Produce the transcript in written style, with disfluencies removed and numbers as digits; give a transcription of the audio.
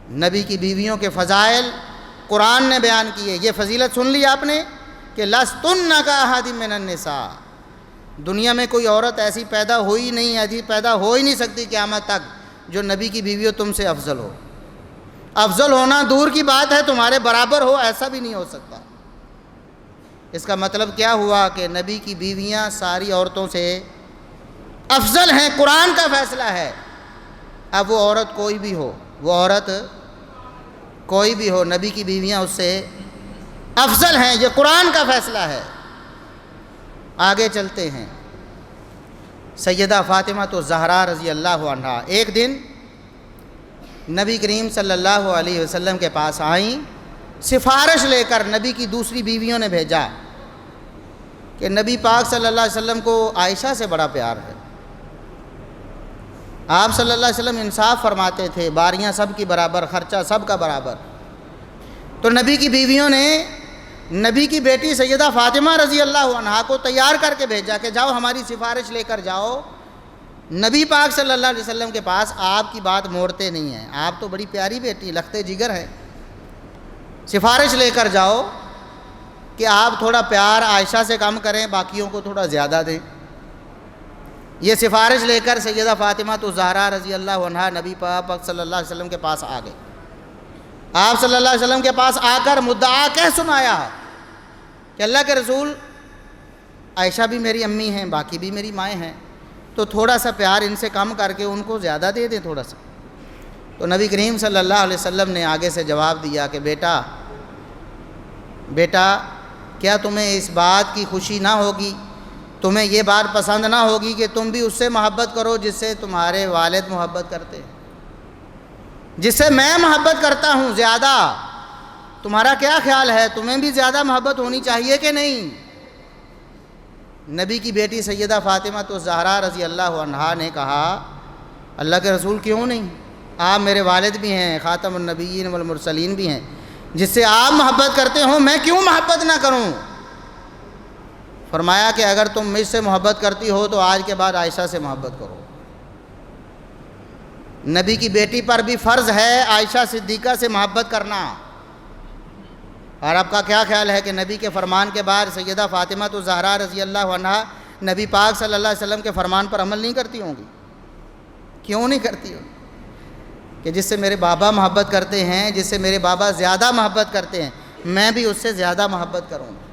نبی کی بیویوں کے فضائل قرآن نے بیان کیے. یہ فضیلت سن لی آپ نے کہ لستن کاحد من النساء، دنیا میں کوئی عورت ایسی پیدا ہوئی نہیں، ایسی پیدا ہو ہی نہیں سکتی قیامت تک جو نبی کی بیویوں تم سے افضل ہو. افضل ہونا دور کی بات ہے، تمہارے برابر ہو ایسا بھی نہیں ہو سکتا. اس کا مطلب کیا ہوا کہ نبی کی بیویاں ساری عورتوں سے افضل ہیں، قرآن کا فیصلہ ہے. اب وہ عورت کوئی بھی ہو، وہ عورت کوئی بھی ہو، نبی کی بیویاں اس سے افضل ہیں، یہ قرآن کا فیصلہ ہے. آگے چلتے ہیں. سیدہ فاطمہ تو زہرا رضی اللہ عنہا ایک دن نبی کریم صلی اللہ علیہ وسلم کے پاس آئیں، سفارش لے کر. نبی کی دوسری بیویوں نے بھیجا کہ نبی پاک صلی اللہ علیہ وسلم کو عائشہ سے بڑا پیار ہے. آپ صلی اللہ علیہ وسلم انصاف فرماتے تھے، باریاں سب کی برابر، خرچہ سب کا برابر. تو نبی کی بیویوں نے نبی کی بیٹی سیدہ فاطمہ رضی اللہ عنہا کو تیار کر کے بھیجا کہ جاؤ ہماری سفارش لے کر جاؤ نبی پاک صلی اللہ علیہ وسلم کے پاس، آپ کی بات موڑتے نہیں ہیں، آپ تو بڑی پیاری بیٹی لختے جگر ہیں، سفارش لے کر جاؤ کہ آپ تھوڑا پیار عائشہ سے کم کریں، باقیوں کو تھوڑا زیادہ دیں. یہ سفارش لے کر سیدہ فاطمہ تو زہرا رضی اللہ عنہا نبی پاک صلی اللہ علیہ وسلم کے پاس آ گئے. آپ صلی اللہ علیہ وسلم کے پاس آ کر مدعا کہہ سنایا کہ اللہ کے رسول، عائشہ بھی میری امی ہیں، باقی بھی میری مائیں ہیں، تو تھوڑا سا پیار ان سے کم کر کے ان کو زیادہ دے دیں تھوڑا سا. تو نبی کریم صلی اللہ علیہ وسلم نے آگے سے جواب دیا کہ بیٹا کیا تمہیں اس بات کی خوشی نہ ہوگی، تمہیں یہ بات پسند نہ ہوگی کہ تم بھی اس سے محبت کرو جس سے تمہارے والد محبت کرتے ہیں، جس سے میں محبت کرتا ہوں زیادہ. تمہارا کیا خیال ہے، تمہیں بھی زیادہ محبت ہونی چاہیے کہ نہیں؟ نبی کی بیٹی سیدہ فاطمہ تو زہرا رضی اللہ عنہا نے کہا اللہ کے رسول کیوں نہیں، آپ میرے والد بھی ہیں، خاتم النبیین والمرسلین بھی ہیں، جس سے آپ محبت کرتے ہوں میں کیوں محبت نہ کروں. فرمایا کہ اگر تم مجھ سے محبت کرتی ہو تو آج کے بعد عائشہ سے محبت کرو. نبی کی بیٹی پر بھی فرض ہے عائشہ صدیقہ سے محبت کرنا. اور آپ کا کیا خیال ہے کہ نبی کے فرمان کے بعد سیدہ فاطمہ تو زہرا رضی اللہ عنہا نبی پاک صلی اللہ علیہ وسلم کے فرمان پر عمل نہیں کرتی ہوں گی؟ کیوں نہیں کرتی ہوں؟ کہ جس سے میرے بابا محبت کرتے ہیں، جس سے میرے بابا زیادہ محبت کرتے ہیں، میں بھی اس سے زیادہ محبت کروں گا.